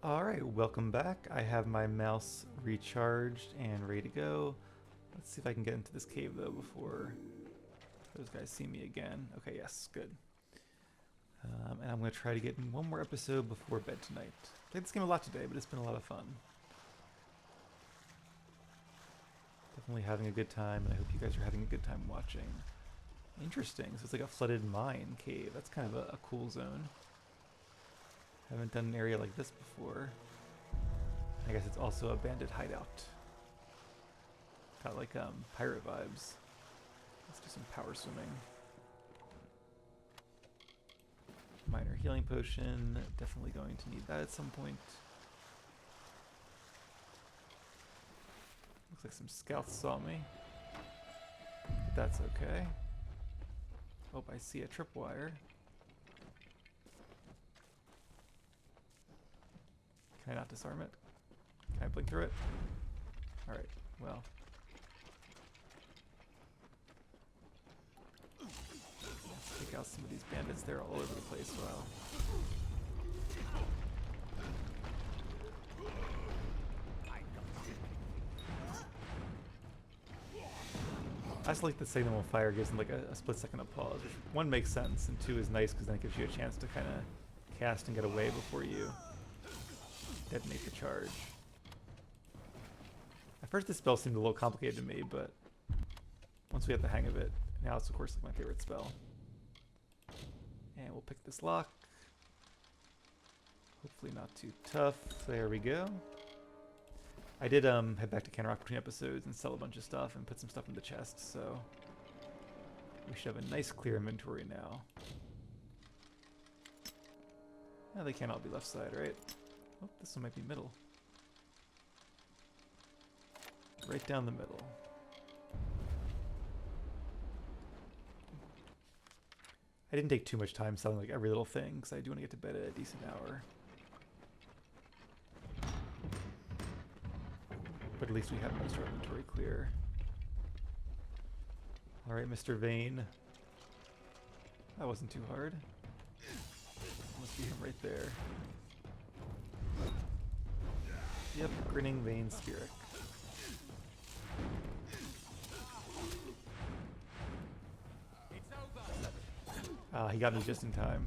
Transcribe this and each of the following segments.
Alright, welcome back. I have my mouse recharged and ready to go. Let's see if I can get into this cave though before those guys see me again. Okay, yes, good. And I'm going to try to get in one more episode before bed tonight. Played this game a lot today, but it's been a lot of fun. Definitely having a good time, and I hope you guys are having a good time watching. Interesting, so it's like a flooded mine cave. That's kind of a cool zone. Haven't done an area like this before. I guess it's also a bandit hideout. Got like pirate vibes. Let's do some power swimming. Minor healing potion. Definitely going to need that at some point. Looks like some scouts saw me. But that's okay. Oh, I see a tripwire. Can I not disarm it? Can I blink through it? Alright, well. Let's take out some of these bandits. They're all over the place. Wow. I just like the signal of fire gives them like a split second of pause, which one makes sense, and two is nice because then it gives you a chance to kind of cast and get away before you detonate the charge. At first this spell seemed a little complicated to me, but once we have the hang of it, now it's of course like my favorite spell. And we'll pick this lock. Hopefully not too tough. There we go. I did head back to Kandria between episodes and sell a bunch of stuff and put some stuff in the chest, so we should have a nice clear inventory now. Now they can't all be left side, right? Oh, this one might be middle. Right down the middle. I didn't take too much time selling like every little thing, because I do want to get to bed at a decent hour. But at least we have most of our inventory clear. Alright, Mr. Vane. That wasn't too hard. Must be him right there. Yep, Grinning Vane Spirit. Ah, he got me just in time.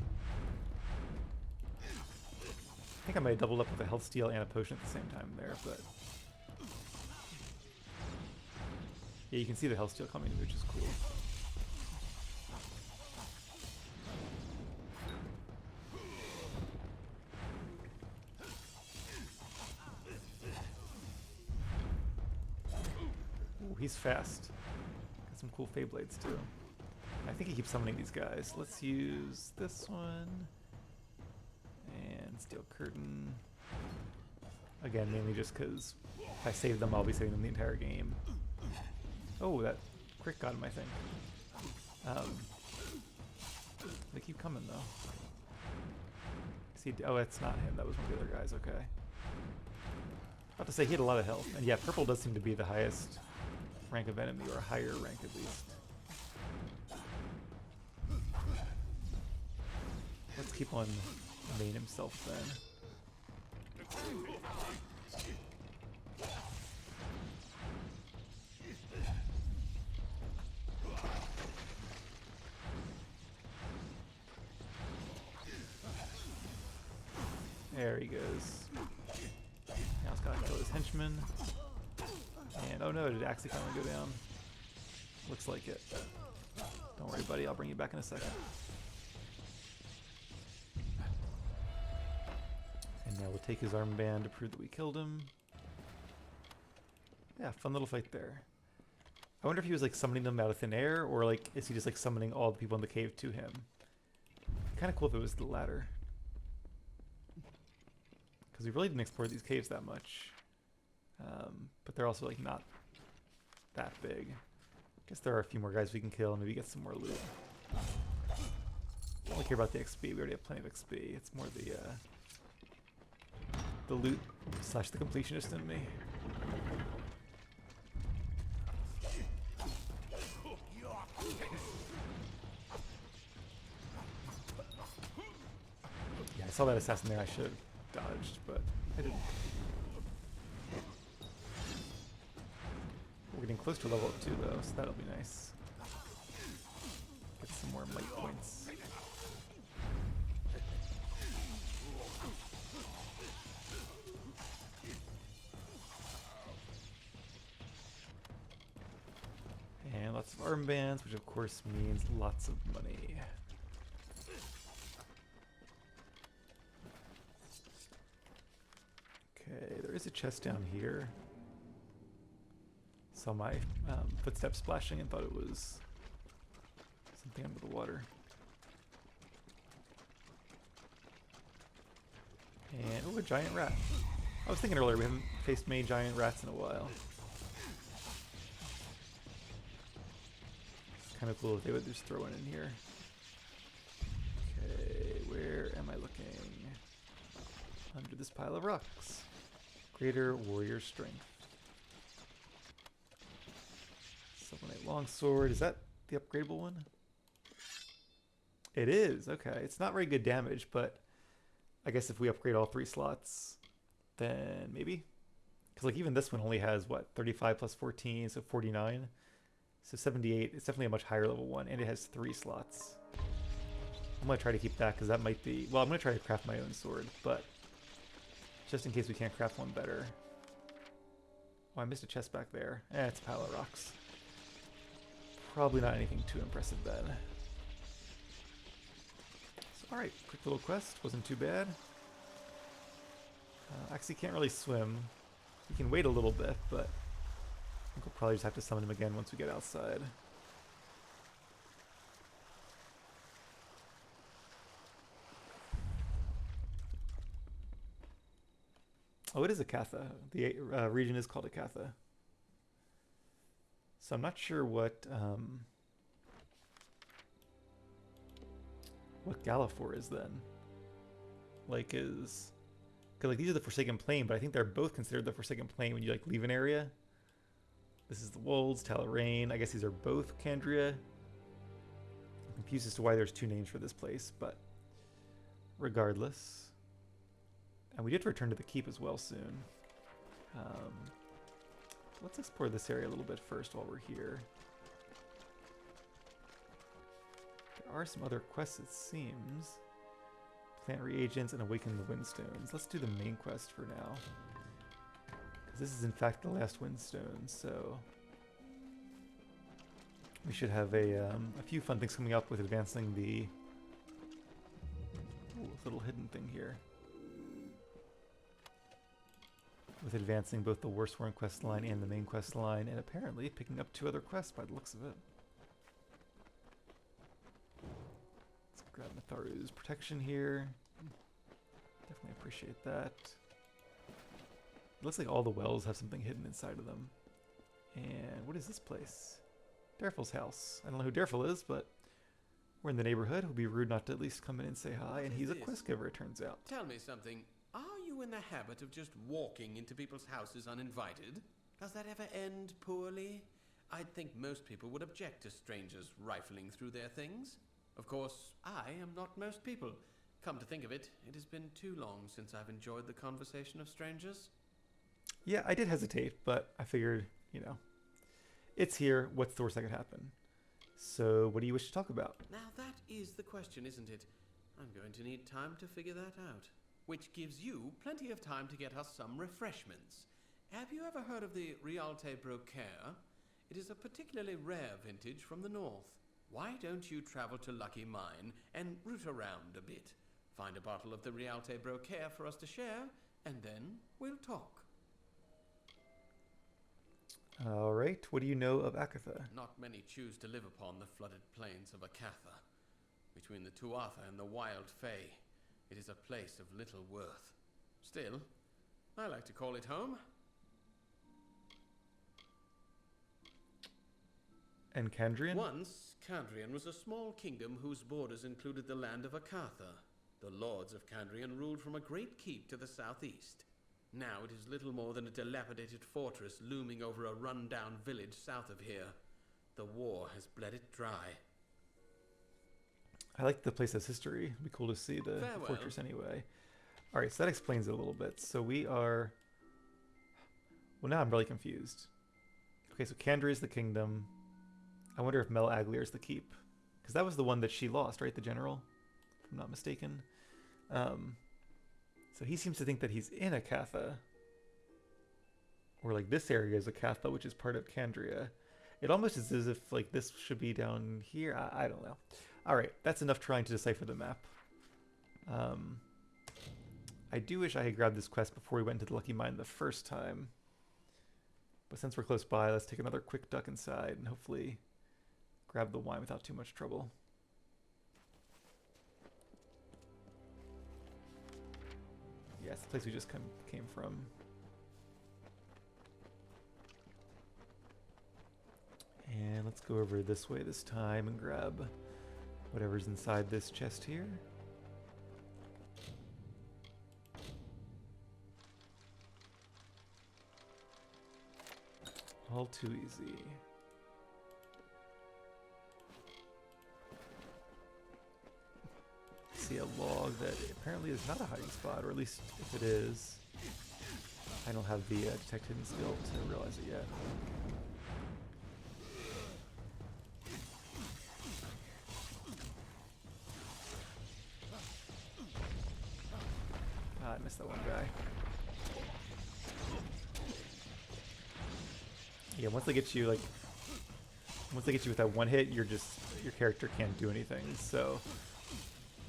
I think I might have doubled up with a health steal and a potion at the same time there, but yeah, you can see the health steal coming, which is cool. Ooh, he's fast. Got some cool Feyblades too. I think he keeps summoning these guys. Let's use this one. And Steel Curtain. Again, mainly just because if I save them, I'll be saving them the entire game. Oh, that crit got him, I think. They keep coming, though. See, oh, it's not him. That was one of the other guys. Okay. About to say, he had a lot of health. And yeah, purple does seem to be the highest rank of enemy, or a higher rank at least. Let's keep on main himself then. There he goes. Now it's gotta kill his henchman. And oh no, did it actually finally go down? Looks like it. Don't worry, buddy, I'll bring you back in a second. And now we'll take his armband to prove that we killed him. Yeah, fun little fight there. I wonder if he was like summoning them out of thin air, or like is he just like summoning all the people in the cave to him? Kind of cool if it was the latter. Because we really didn't explore these caves that much. But they're also like not that big. Guess there are a few more guys we can kill and maybe get some more loot. I don't care about the XP, we already have plenty of XP. It's more the loot slash the completionist in me. Yeah, I saw that assassin there. I should have dodged, but I didn't. We're getting close to level up 2 though, so that'll be nice. Get some more might points. And lots of armbands, which of course means lots of money. Okay, there is a chest down here. Saw my footsteps splashing and thought it was something under the water. And, oh, a giant rat. I was thinking earlier, we haven't faced many giant rats in a while. It's kind of cool if they would just throw one in here. Okay, where am I looking? Under this pile of rocks. Greater warrior strength. 7-8 longsword. Is that the upgradable one? It is. Okay. It's not very good damage, but I guess if we upgrade all 3 slots, then maybe. Because like even this one only has what, 35 plus 14, so 49. So 78. It's definitely a much higher level one, and it has 3 slots. I'm gonna try to keep that because that might be. Well, I'm gonna try to craft my own sword, but just in case we can't craft one better. Oh, I missed a chest back there. It's a pile of rocks. Probably not anything too impressive then. So, alright, quick little quest. Wasn't too bad. Actually can't really swim. We can wait a little bit, but I think we'll probably just have to summon him again once we get outside. Oh, it is a Katha. The region is called a Katha. So I'm not sure what Galafor is then. Like is, because like these are the Forsaken Plain, but I think they're both considered the Forsaken Plain when you like leave an area. This is the Wolds, Talarain. I guess these are both Kandria. I'm confused as to why there's 2 names for this place, but regardless. And we did return to the keep as well soon. Let's explore this area a little bit first while we're here. There are some other quests, it seems. Plant reagents and awaken the windstones. Let's do the main quest for now. Because this is in fact the last windstone, so we should have a few fun things coming up with advancing the little hidden thing here. With advancing both the Warsworn quest line and the main quest line, and apparently picking up 2 other quests by the looks of it. Let's grab Mitharu's protection here. Definitely appreciate that. It looks like all the wells have something hidden inside of them. And what is this place? Dareful's house. I don't know who Dareful is, but we're in the neighborhood. It would be rude not to at least come in and say hi, and he's a quest giver, it turns out. Tell me something. Are you in the habit of just walking into people's houses uninvited? Does that ever end poorly? I'd think most people would object to strangers rifling through their things. Of course, I am not most people. Come to think of it, it has been too long since I've enjoyed the conversation of strangers. Yeah, I did hesitate, but I figured, you know, it's here. What's the worst that could happen? So, what do you wish to talk about? Now that is the question, isn't it? I'm going to need time to figure that out. Which gives you plenty of time to get us some refreshments. Have you ever heard of the Rialte Brocaire? It is a particularly rare vintage from the north. Why don't you travel to Lucky Mine and root around a bit? Find a bottle of the Rialte Brocaire for us to share, and then we'll talk. All right, what do you know of Akatha? Not many choose to live upon the flooded plains of Akatha. Between the Tuatha and the Wild Fae, it is a place of little worth. Still, I like to call it home. And Kandrian? Once, Kandrian was a small kingdom whose borders included the land of Akatha. The lords of Kandrian ruled from a great keep to the southeast. Now it is little more than a dilapidated fortress looming over a run-down village south of here. The war has bled it dry. I like the place as history. It'd be cool to see the fortress anyway. Alright, so that explains it a little bit. So we are... Well, now I'm really confused. Okay, so Kandria is the kingdom. I wonder if Mel Aglier is the keep. Because that was the one that she lost, right? The general? If I'm not mistaken. So he seems to think that he's in a Katha. Or like this area is a Katha, which is part of Kandria. It almost is as if like this should be down here. I don't know. Alright, that's enough trying to decipher the map. I do wish I had grabbed this quest before we went into the Lucky Mine the first time. But since we're close by, let's take another quick duck inside and hopefully grab the wine without too much trouble. Yeah, it's the place we just came from. And let's go over this way this time and grab whatever's inside this chest here. All too easy. See a log that apparently is not a hiding spot, or at least if it is, I don't have the detect hidden skill to realize it yet. Ah, I missed that one guy. Yeah, once they get you with that one hit, your character can't do anything. So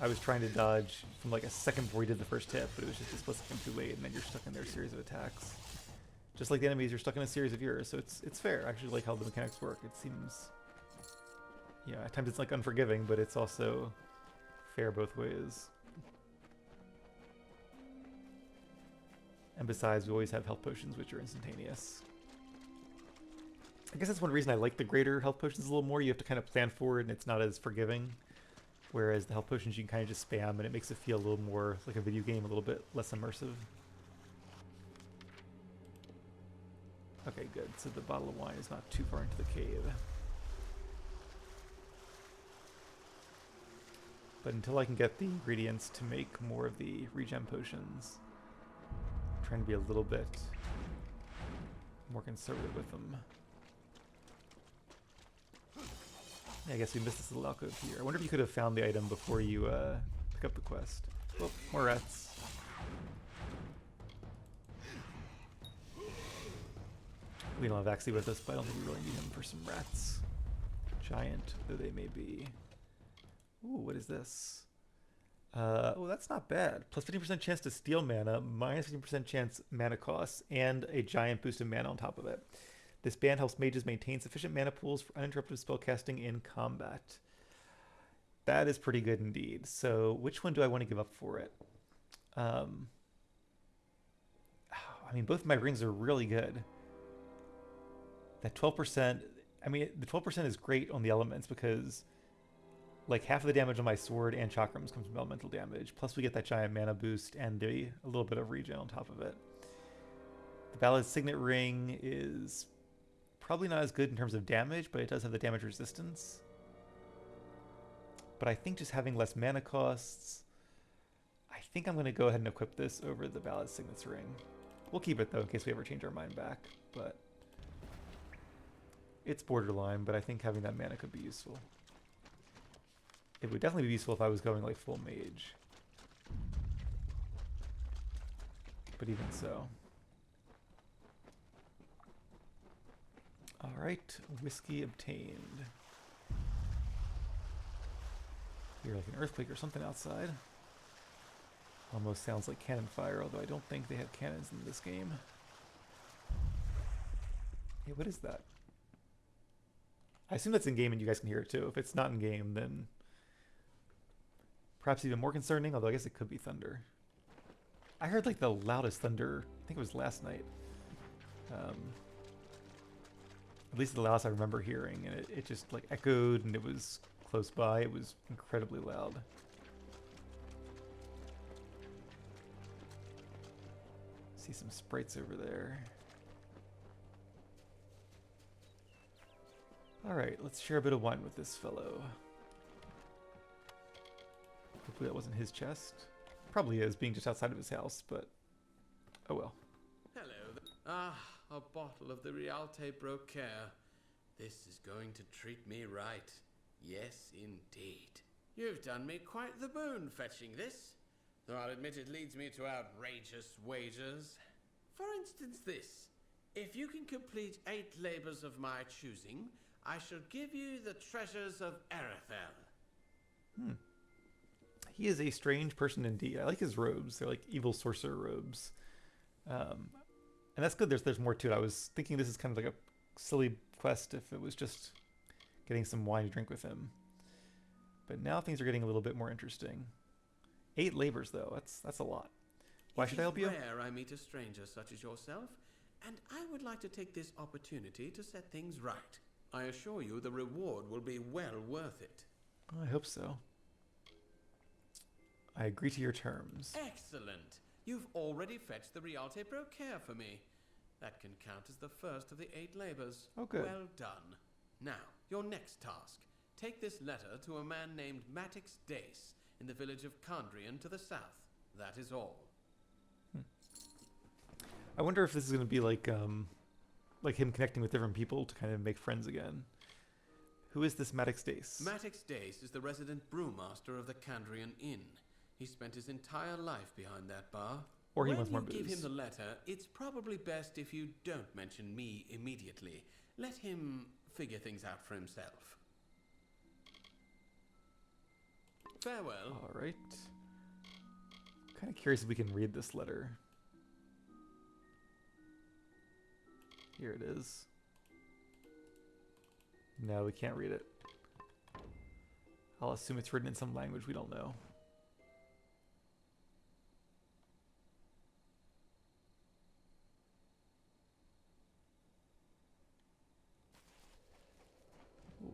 I was trying to dodge from like a second before he did the first hit, but it was just a split second too late, and then you're stuck in their series of attacks. Just like the enemies, you're stuck in a series of yours, so it's fair. I actually like how the mechanics work. It seems, yeah, at times it's like unforgiving, but it's also fair both ways. And besides, we always have health potions, which are instantaneous. I guess that's one reason I like the greater health potions a little more. You have to kind of plan for it, and it's not as forgiving. Whereas the health potions you can kind of just spam, and it makes it feel a little more like a video game, a little bit less immersive. Okay, good. So the bottle of wine is not too far into the cave. But until I can get the ingredients to make more of the regen potions, I'm trying to be a little bit more conservative with them. Yeah, I guess we missed this little alcove here. I wonder if you could have found the item before you pick up the quest. Oh, more rats. We don't have Axie with us, but I don't think we really need him for some rats. Giant, though they may be. Ooh, what is this? Oh, that's not bad. Plus 50% chance to steal mana, minus 15% chance mana cost, and a giant boost of mana on top of it. This band helps mages maintain sufficient mana pools for uninterrupted spellcasting in combat. That is pretty good indeed. So which one do I want to give up for it? I mean, both of my rings are really good. That 12%, I mean, the 12% is great on the elements because like half of the damage on my sword and chakrams comes from elemental damage. Plus we get that giant mana boost and a little bit of regen on top of it. The Ballad Signet Ring is probably not as good in terms of damage, but it does have the damage resistance. But I think just having less mana costs, I think I'm going to go ahead and equip this over the Ballad Signet's Ring. We'll keep it though in case we ever change our mind back, but it's borderline, but I think having that mana could be useful. It would definitely be useful if I was going like full mage. But even so. Alright, whiskey obtained. Hear like an earthquake or something outside. Almost sounds like cannon fire, although I don't think they have cannons in this game. Hey, what is that? I assume that's in game and you guys can hear it too. If it's not in game, then perhaps even more concerning, although I guess it could be thunder. I heard like the loudest thunder, I think it was last night. At least the loudest I remember hearing, and it just like echoed and it was close by. It was incredibly loud. See some sprites over there. Alright, let's share a bit of wine with this fellow. Hopefully that wasn't his chest. Probably is, being just outside of his house, but oh well. Hello. A bottle of the Rialte Brocaire. This is going to treat me right. Yes, indeed. You've done me quite the boon fetching this, though I'll admit it leads me to outrageous wagers. For instance this. If you can complete 8 labours of my choosing, I shall give you the treasures of Erethel. He is a strange person indeed. I like his robes. They're like evil sorcerer robes. And that's good. There's more to it. I was thinking this is kind of like a silly quest if it was just getting some wine to drink with him. But now things are getting a little bit more interesting. 8 labors, though. That's a lot. Why should I help you? It is rare I meet a stranger such as yourself, and I would like to take this opportunity to set things right. I assure you the reward will be well worth it. I hope so. I agree to your terms. Excellent. You've already fetched the Rialte Brocaire for me. That can count as the first of the 8 labors. Oh, good. Well done. Now, your next task. Take this letter to a man named Matix Dace in the village of Kandria to the south. That is all. I wonder if this is going to be like him connecting with different people to kind of make friends again. Who is this Matix Dace? Matix Dace is the resident brewmaster of the Kandrian Inn. He spent his entire life behind that bar. Or he wants more When you give booze. him the letter, it's probably best if you don't mention me immediately. Let him figure things out for himself. Farewell. All right. Kind of curious if we can read this letter. Here it is. No, we can't read it. I'll assume it's written in some language we don't know. Ooh.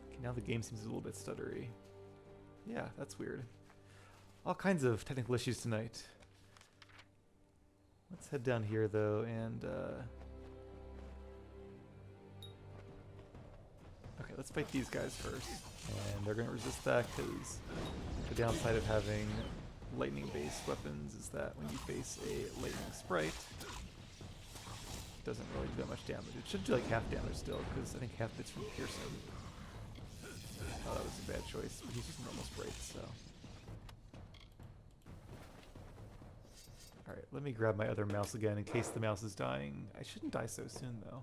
Okay, now the game seems a little bit stuttery. Yeah, that's weird. All kinds of technical issues tonight. Let's head down here though and okay, let's fight these guys first. And they're gonna resist that because the downside of having lightning based weapons is that when you face a lightning sprite, it doesn't really do that much damage. It should do like half damage still, because I think half it's from piercing. Oh, that was a bad choice, but he's just a normal sprite, so. Alright, let me grab my other mouse again in case the mouse is dying. I shouldn't die so soon, though.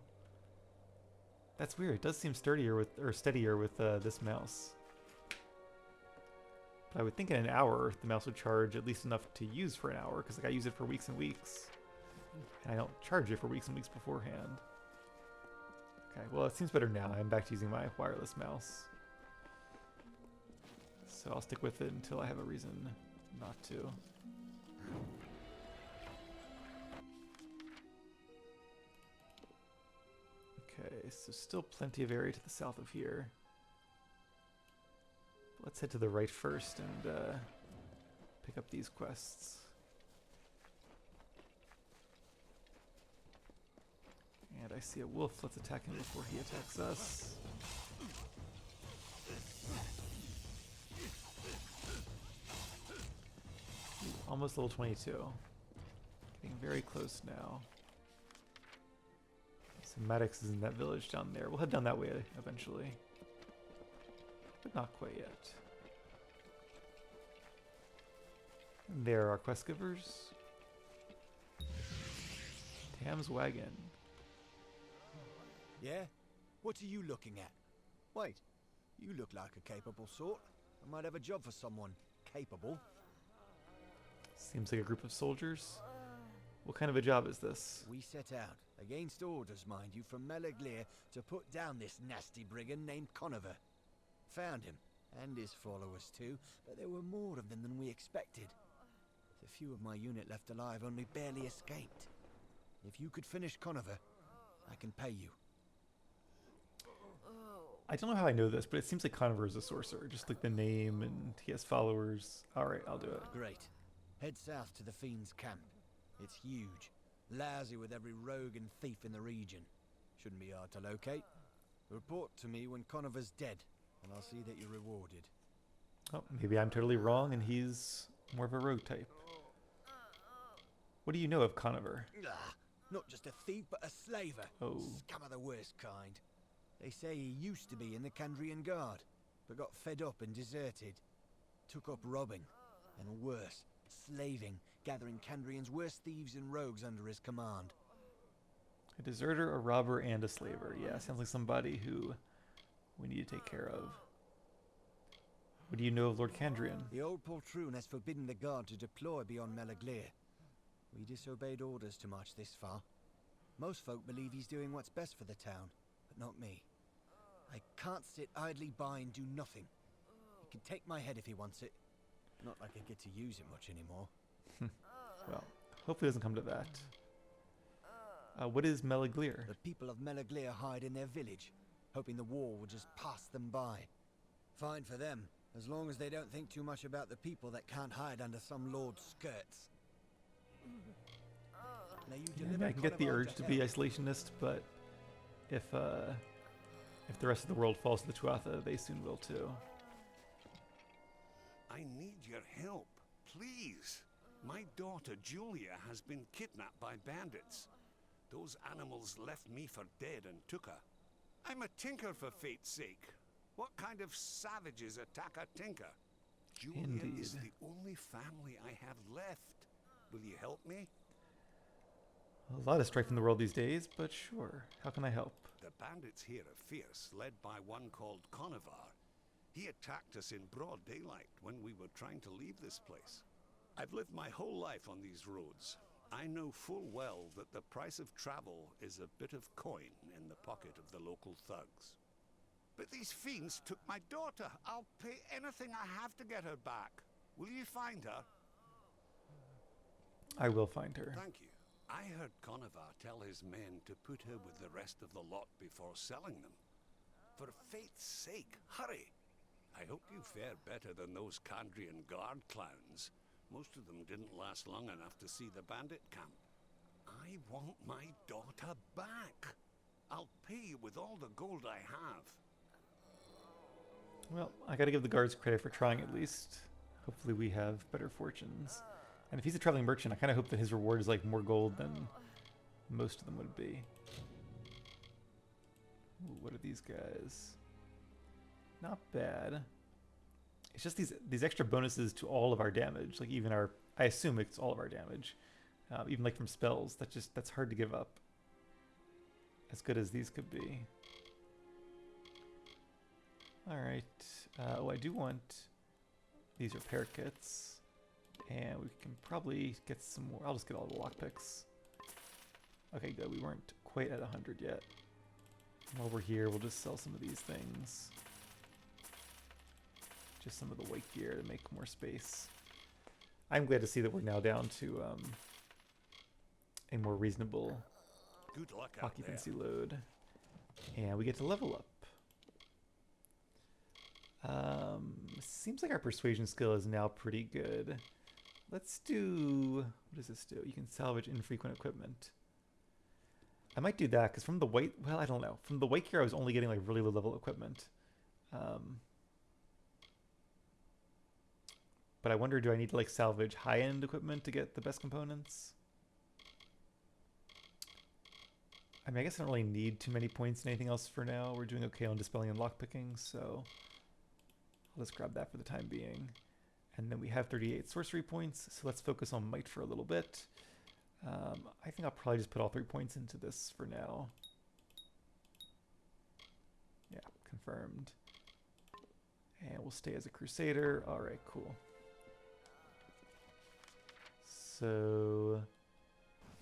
That's weird. It does seem steadier with this mouse. But I would think in an hour, the mouse would charge at least enough to use for an hour, because like I use it for weeks and weeks. And I don't charge it for weeks and weeks beforehand. Okay, well it seems better now. I'm back to using my wireless mouse. So I'll stick with it until I have a reason not to. Okay, so still plenty of area to the south of here. Let's head to the right first and pick up these quests. And I see a wolf. Let's attack him before he attacks us. Ooh, almost level 22. Getting very close now. So Maddox is in that village down there. We'll head down that way eventually. But not quite yet. And there are quest givers. Tam's wagon. Yeah? What are you looking at? Wait, you look like a capable sort. I might have a job for someone capable. Seems like a group of soldiers. What kind of a job is this? We set out, against orders, mind you, from Meleglir to put down this nasty brigand named Conover. Found him, and his followers too, but there were more of them than we expected. The few of my unit left alive only barely escaped. If you could finish Conover, I can pay you. I don't know how I know this, but it seems like Conover is a sorcerer. Just like the name, and he has followers. Alright, I'll do it. Great. Head south to the Fiend's camp. It's huge. Lousy with every rogue and thief in the region. Shouldn't be hard to locate. Report to me when Conover's dead, and I'll see that you're rewarded. Oh, maybe I'm totally wrong and he's More of a rogue type. What do you know of Conover? Ah, not just a thief, but a slaver. Oh. Scum of the worst kind. They say he used to be in the Kandrian Guard, but got fed up and deserted. Took up robbing, and worse, slaving, gathering Kandrian's worst thieves and rogues under his command. A deserter, a robber, and a slaver. Yeah, sounds like somebody who we need to take care of. What do you know of Lord Kandrian? The old poltroon has forbidden the Guard to deploy beyond Melaglir. We disobeyed orders to march this far. Most folk believe he's doing what's best for the town, but not me. I can't sit idly by and do nothing. He can take my head if he wants it. Not like I get to use it much anymore. Well, hopefully it doesn't come to that. What is Melaglir? The people of Melaglir hide in their village, hoping the war will just pass them by. Fine for them, as long as they don't think too much about the people that can't hide under some lord's skirts. Now you Yeah, I deliver can get the Conover urge to hell. be isolationist, but if the rest of the world falls to the Tuatha, they soon will too. I need your help, please. My daughter Julia has been kidnapped by bandits. Those animals left me for dead and took her. I'm a tinker for fate's sake. What kind of savages attack a tinker? Julia is Indeed. the only family I have left. Will you help me? A lot of strife in the world these days, but sure. How can I help? The bandits here are fierce, led by one called Conover. He attacked us in broad daylight when we were trying to leave this place. I've lived my whole life on these roads. I know full well that the price of travel is a bit of coin in the pocket of the local thugs. But these fiends took my daughter. I'll pay anything I have to get her back. Will you find her? I will find her. Thank you. I heard Conover tell his men to put her with the rest of the lot before selling them. For fate's sake, hurry! I hope you fare better than those Kandrian Guard clowns. Most of them didn't last long enough to see the bandit camp. I want my daughter back. I'll pay you with all the gold I have. Well, I gotta give the guards credit for trying at least. Hopefully we have better fortunes. And if he's a traveling merchant, I kind of hope that his reward is like more gold than most of them would be. Ooh, what are these guys? Not bad. It's just these extra bonuses to all of our damage, like even our, I assume it's all of our damage, even like from spells. That's hard to give up. As good as these could be. All right. Oh, I do want these repair kits, and we can probably get some more. I'll just get all the lockpicks. Okay, good. We weren't quite at 100 yet. While we're here, we'll just sell some of these things. Just some of the white gear to make more space. I'm glad to see that we're now down to a more reasonable Good luck out occupancy load. And we get to level up. Seems like our persuasion skill is now pretty good. Let's do... What does this do? You can salvage infrequent equipment. I might do that, because from the white... Well, I don't know. From the white gear, I was only getting like really low level equipment. But I wonder, do I need to like salvage high-end equipment to get the best components? I mean, I guess I don't really need too many points in anything else for now. We're doing okay on dispelling and lockpicking, so I'll just grab that for the time being. And then we have 38 sorcery points, so let's focus on might for a little bit. I think I'll probably just put all 3 points into this for now. Yeah, confirmed. And we'll stay as a crusader. All right, cool. So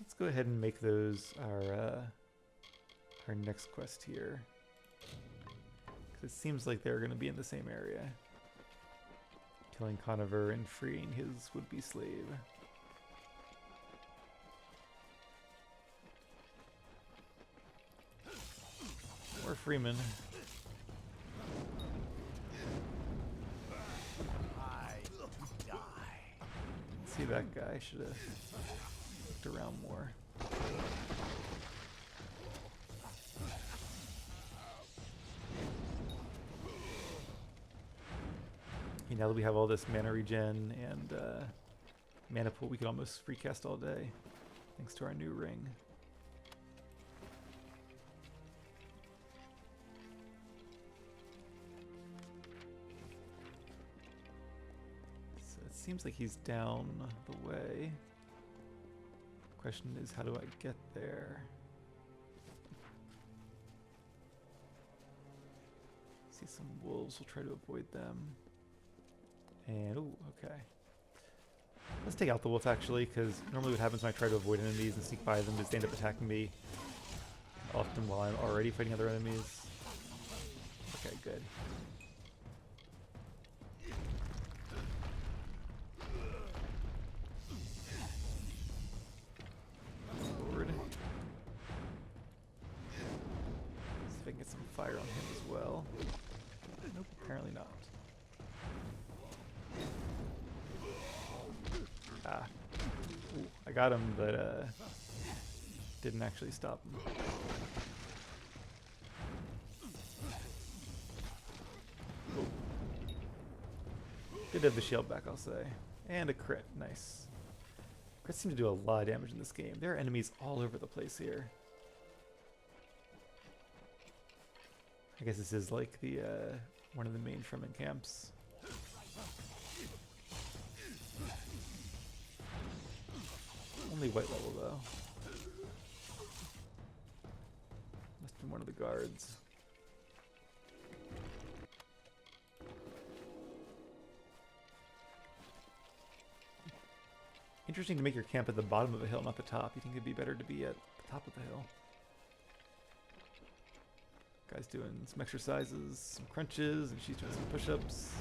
let's go ahead and make those our next quest here. 'Cause it seems like they're going to be in the same area. Killing Conover and freeing his would-be slave. Or Freeman. See that guy, should have looked around more. Now that we have all this mana regen and mana pool, we can almost free cast all day, thanks to our new ring. So it seems like he's down the way. Question is, how do I get there? See some wolves, we'll try to avoid them. And, ooh, okay. Let's take out the wolf, actually, because normally what happens when I try to avoid enemies and sneak by them is they end up attacking me, often while I'm already fighting other enemies. Okay, good. Forward. See if I can get some fire on him as well. Nope, apparently not. Ah. Ooh, I got him, but didn't actually stop him. Ooh. Good to have the shield back, I'll say. And a crit, nice. Crits seem to do a lot of damage in this game. There are enemies all over the place here. I guess this is like the one of the main Fremen camps. Only white level though. Must have been one of the guards. Interesting to make your camp at the bottom of a hill, not the top. You think it'd be better to be at the top of the hill. Guy's doing some exercises, some crunches, and she's doing some push-ups.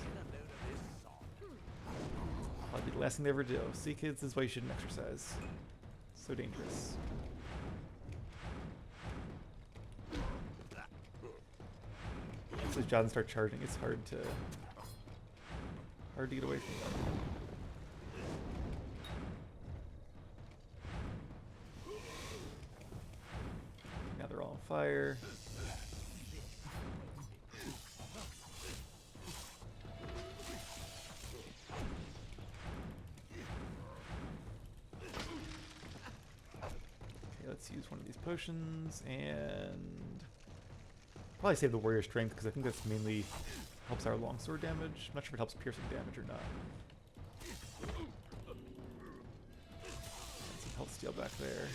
Probably the last thing they ever do. See, kids, this is why you shouldn't exercise. So dangerous. Once those Jotun start charging, it's hard to get away from them. Now they're all on fire. Let's use one of these potions and probably save the warrior strength because I think that's mainly helps our longsword damage. I'm not sure if it helps piercing damage or not. Some health steal back there.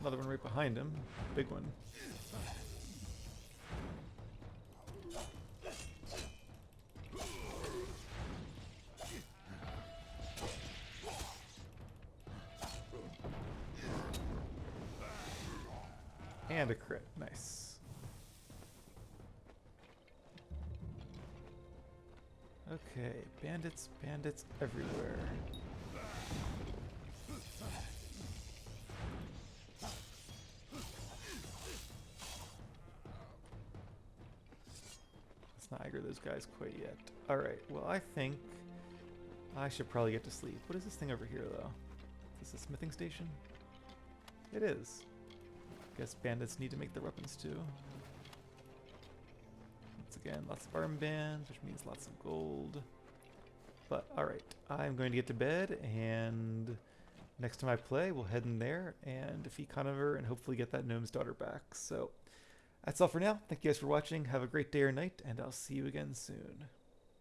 Another one right behind him. Big one. And a crit. Nice. Okay, bandits everywhere. Not aggro those guys quite yet. Alright, well I think I should probably get to sleep. What is this thing over here though? Is this a smithing station? It is. Guess bandits need to make their weapons too. Once again, lots of armbands, which means lots of gold. But alright, I'm going to get to bed, and next time I play, we'll head in there and defeat Conover and hopefully get that gnome's daughter back. So that's all for now. Thank you guys for watching. Have a great day or night, and I'll see you again soon.